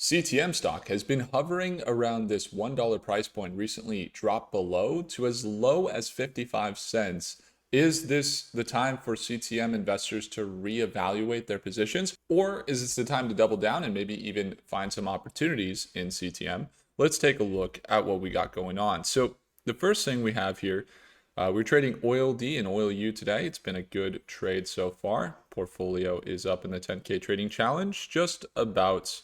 CTM stock has been hovering around this $1 price point, recently dropped below to as low as 55 cents. Is this the time for CTM investors to reevaluate their positions, or is this the time to double down and maybe even find some opportunities in CTM? Let's take a look at what we got going on. So the first thing we have here, we're trading Oil D and Oil U today. It's been a good trade so far. Portfolio is up in the 10K trading challenge, just about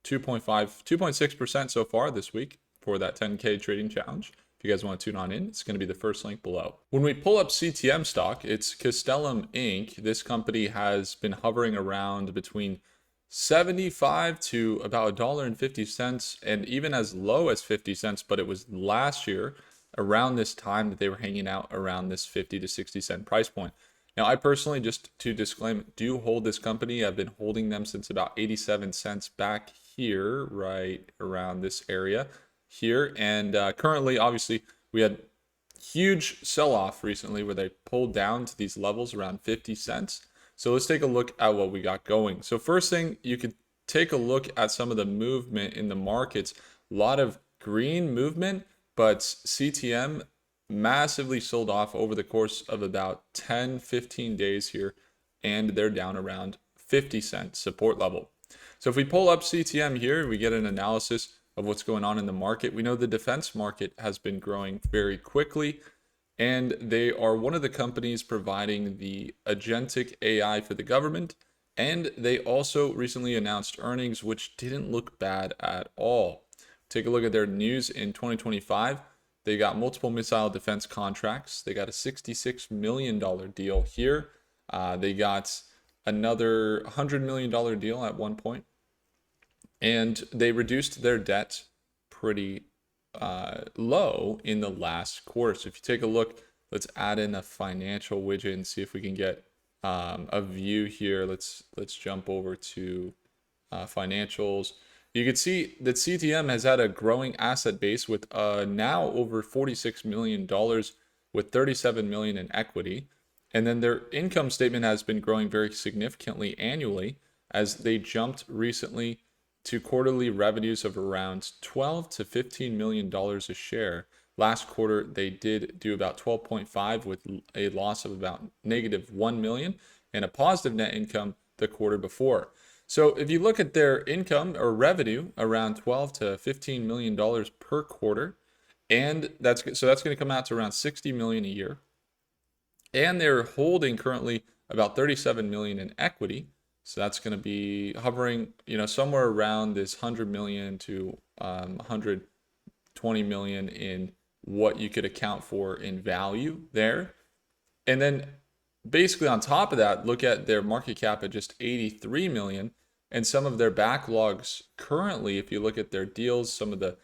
2.6% so far this week for that 10K trading challenge. If you guys want to tune on in, it's going to be the first link below. When we pull up CTM stock, it's Castellum Inc. This company has been hovering around between 75 to about $1.50 and even as low as 50 cents, but it was last year around this time that they were hanging out around this 50 to 60 cent price point. Now, I personally, just to disclaim, do hold this company. I've been holding them since about 87 cents back here, right around this area here. And currently, obviously, we had huge sell-off recently where they pulled down to these levels around 50 cents. So let's take a look at what we got going. So first thing, you could take a look at some of the movement in the markets. A lot of green movement, but CTM massively sold off over the course of about 10-15 days here, and they're down around 50 cent support level. So if we pull up CTM here, we get an analysis of what's going on in the market. We know the defense market has been growing very quickly, and they are one of the companies providing the agentic AI for the government. And they also recently announced earnings, which didn't look bad at all. Take a look at their news in 2025. They got multiple missile defense contracts. They got a $66 million deal here. They got another $100 million deal at one point. And they reduced their debt pretty low in the last quarter. So if you take a look, let's add in a financial widget and see if we can get a view here. Let's jump over to financials. You can see that CTM has had a growing asset base with now over $46 million with $37 million in equity. And then their income statement has been growing very significantly annually as they jumped recently to quarterly revenues of around $12 to $15 million a share. Last quarter, they did do about 12.5 with a loss of about negative 1 million and a positive net income the quarter before. So if you look at their income or revenue around 12 to 15 million dollars per quarter, and that's going to come out to around 60 million a year. And they're holding currently about 37 million in equity. So that's going to be hovering, somewhere around this 100 million to 120 million in what you could account for in value there. And then basically on top of that, look at their market cap at just 83 million, and some of their backlogs currently, if you look at their deals, some of the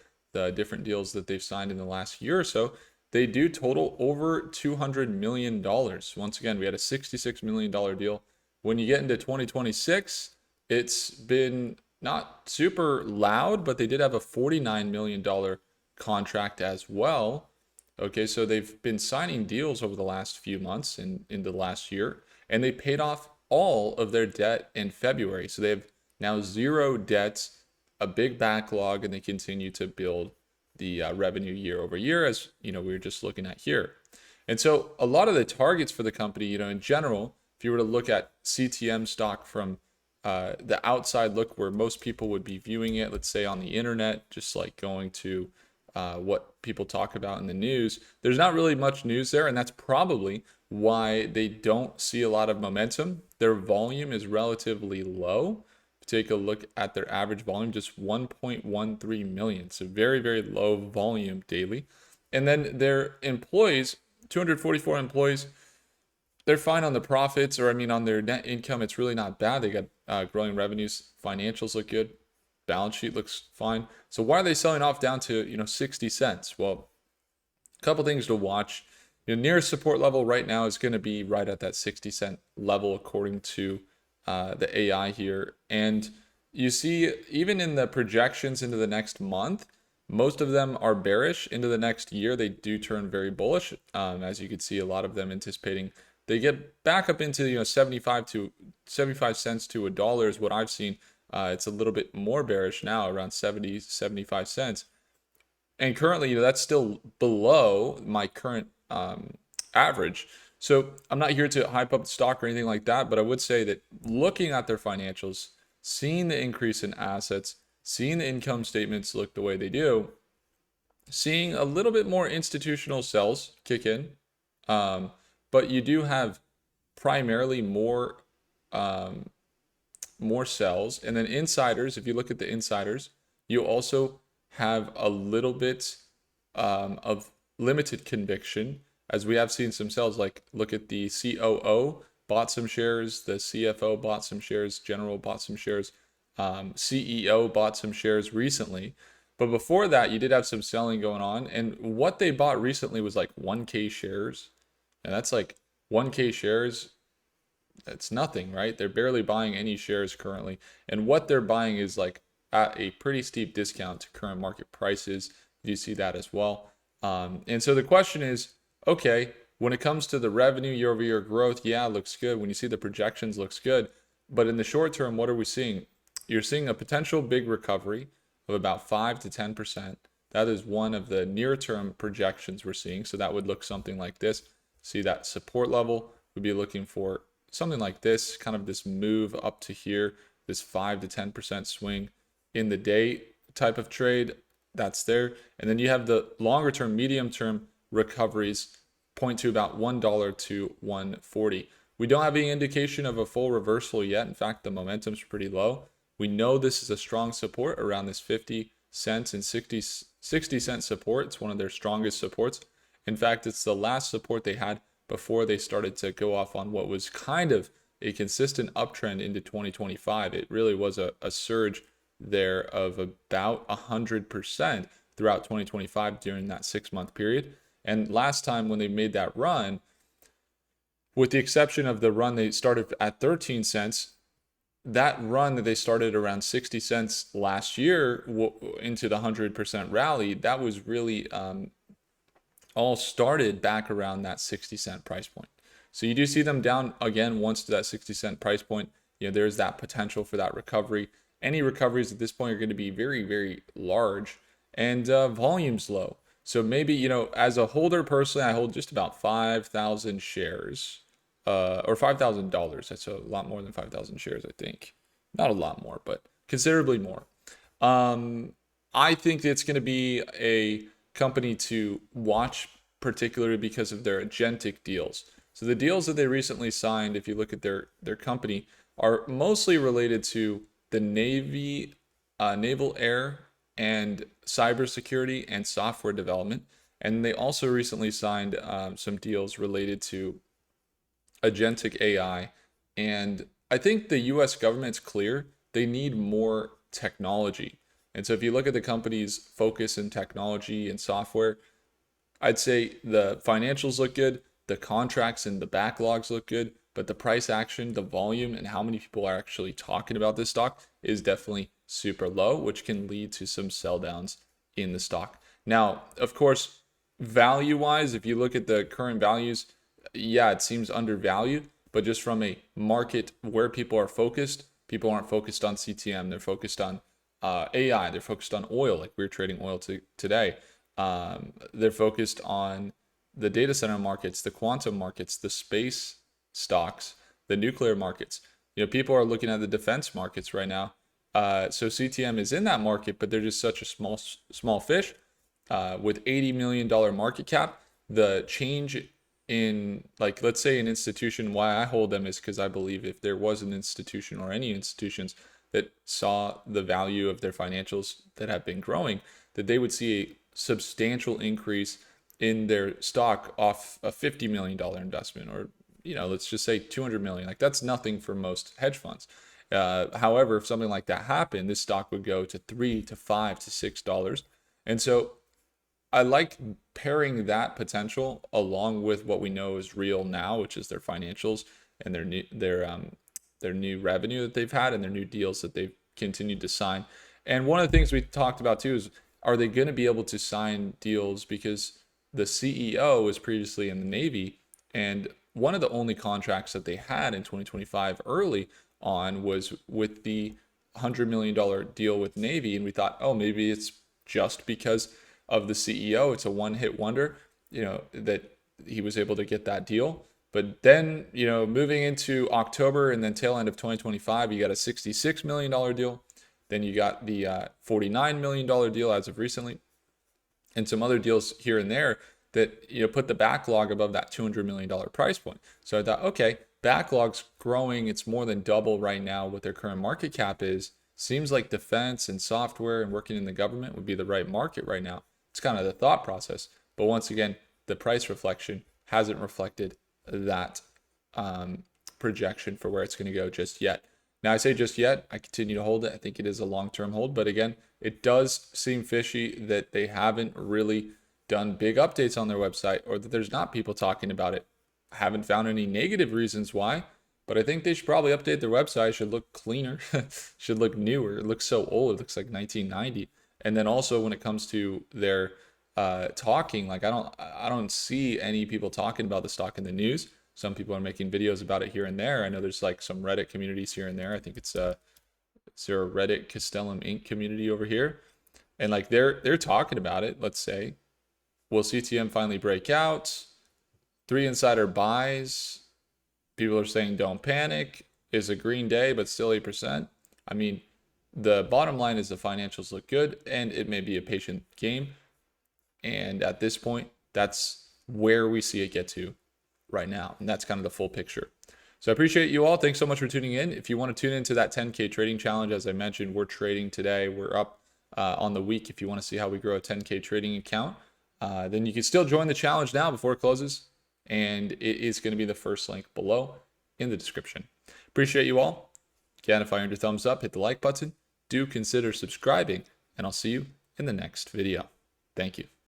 different deals that they've signed in the last year or so, they do total over $200 million. Once again, we had a $66 million deal. When you get into 2026, it's been not super loud, but they did have a $49 million contract as well. Okay, so they've been signing deals over the last few months and in the last year, and they paid off all of their debt in February. So they have now zero debts, a big backlog, and they continue to build the revenue year over year, as we were just looking at here. And so a lot of the targets for the company, in general, if you were to look at CTM stock from the outside look where most people would be viewing it, let's say on the internet, just like going to what people talk about in the news, there's not really much news there, and that's probably why they don't see a lot of momentum. Their volume is relatively low. Take a look at their average volume, just 1.13 million. So very, very low volume daily. And then their employees, 244 employees, they're fine on the profits, or on their net income. It's really not bad. They got growing revenues. Financials look good. Balance sheet looks fine. So why are they selling off down to 60 cents? Well, a couple things to watch. Nearest support level right now is going to be right at that 60 cent level according to the AI here. And you see, even in the projections into the next month, most of them are bearish. Into the next year, they do turn very bullish. As you can see, a lot of them anticipating they get back up into 75 cents to $1 is what I've seen It's a little bit more bearish now, around 70, 75 cents. And currently, that's still below my current average. So I'm not here to hype up the stock or anything like that, but I would say that looking at their financials, seeing the increase in assets, seeing the income statements look the way they do, seeing a little bit more institutional sales kick in, but you do have primarily um, more sells, and then insiders. If you look at the insiders, you also have a little bit of limited conviction, as we have seen some sells. Like look at the COO bought some shares, the CFO bought some shares, General bought some shares, CEO bought some shares recently. But before that, you did have some selling going on. And what they bought recently was like 1K shares. And that's like 1K shares. That's nothing, right? They're barely buying any shares currently. And what they're buying is like at a pretty steep discount to current market prices. You see that as well. And so the question is, okay, when it comes to the revenue year over year growth, yeah, it looks good. When you see the projections, looks good. But in the short term, what are we seeing? You're seeing a potential big recovery of about 5 to 10%. That is one of the near term projections we're seeing. So that would look something like this. See that support level, we'd be looking for something like this, kind of this move up to here, this 5 to 10% swing in the day type of trade that's there. And then you have the longer term, medium term recoveries point to about $1 to 140. We don't have any indication of a full reversal yet. In fact, the momentum's pretty low. We know this is a strong support around this 50 cents and 60 cent support. It's one of their strongest supports. In fact, it's the last support they had before they started to go off on what was kind of a consistent uptrend into 2025. It really was a surge there of about 100% throughout 2025 during that 6-month period. And last time when they made that run, with the exception of the run they started at 13 cents, that run that they started around 60 cents last year into the 100% rally, that was really all started back around that 60-cent price point. So you do see them down again once to that 60-cent price point. There's that potential for that recovery. Any recoveries at this point are going to be very, very large, and volume's low. So maybe, as a holder personally, I hold just about 5,000 shares, or $5,000. That's a lot more than 5,000 shares, I think. Not a lot more, but considerably more. I think it's going to be a company to watch, particularly because of their agentic deals. So the deals that they recently signed, if you look at their company, are mostly related to the Navy, naval air, and cybersecurity and software development. And they also recently signed some deals related to agentic AI. And I think the US government's clear they need more technology. And so if you look at the company's focus in technology and software, I'd say the financials look good, the contracts and the backlogs look good, but the price action, the volume, and how many people are actually talking about this stock is definitely super low, which can lead to some sell downs in the stock. Now, of course, value-wise, if you look at the current values, yeah, it seems undervalued, but just from a market where people are focused, people aren't focused on CTM, they're focused on AI, they're focused on oil, like we're trading oil today. They're focused on the data center markets, the quantum markets, the space stocks, the nuclear markets. People are looking at the defense markets right now. So CTM is in that market, but they're just such a small fish with $80 million market cap. The change in, like, let's say an institution, why I hold them is because I believe if there was an institution or any institutions that saw the value of their financials that have been growing, that they would see a substantial increase in their stock off a $50 million investment, or let's just say 200 million. Like, that's nothing for most hedge funds. However, if something like that happened, this stock would go to $3 to $5 to $6. And so I like pairing that potential along with what we know is real now, which is their financials and their new revenue that they've had and their new deals that they've continued to sign. And one of the things we talked about too is, are they going to be able to sign deals? Because the CEO was previously in the Navy, and one of the only contracts that they had in 2025 early on was with the $100 million deal with Navy, and we thought, oh, maybe it's just because of the CEO. It's a one-hit wonder, that he was able to get that deal. But then, moving into October and then tail end of 2025, you got a $66 million deal. Then you got the $49 million deal as of recently, and some other deals here and there that put the backlog above that $200 million price point. So I thought, okay, backlog's growing. It's more than double right now what their current market cap is. Seems like defense and software and working in the government would be the right market right now. It's kind of the thought process. But once again, the price reflection hasn't reflected that projection for where it's going to go just yet. Now, I say just yet, I continue to hold it. I think it is a long-term hold. But again, it does seem fishy that they haven't really done big updates on their website, or that there's not people talking about it. I haven't found any negative reasons why, but I think they should probably update their website. It should look cleaner, should look newer. It looks so old. It looks like 1990. And then also when it comes to their talking, like I don't see any people talking about the stock in the news. Some people are making videos about it here and there. I know there's like some Reddit communities here and there. I think it's is there a Reddit Castellum Inc. community over here, and like they're talking about it. Let's say, will CTM finally break out? 3 insider buys. People are saying don't panic. Is a green day, but still 8%. I mean, the bottom line is the financials look good, and it may be a patient game. And at this point, that's where we see it get to right now. And that's kind of the full picture. So I appreciate you all. Thanks so much for tuning in. If you want to tune into that 10K trading challenge, as I mentioned, we're trading today. We're up on the week. If you want to see how we grow a 10K trading account, then you can still join the challenge now before it closes. And it is going to be the first link below in the description. Appreciate you all. Again, if I earned your thumbs up, hit the like button. Do consider subscribing, and I'll see you in the next video. Thank you.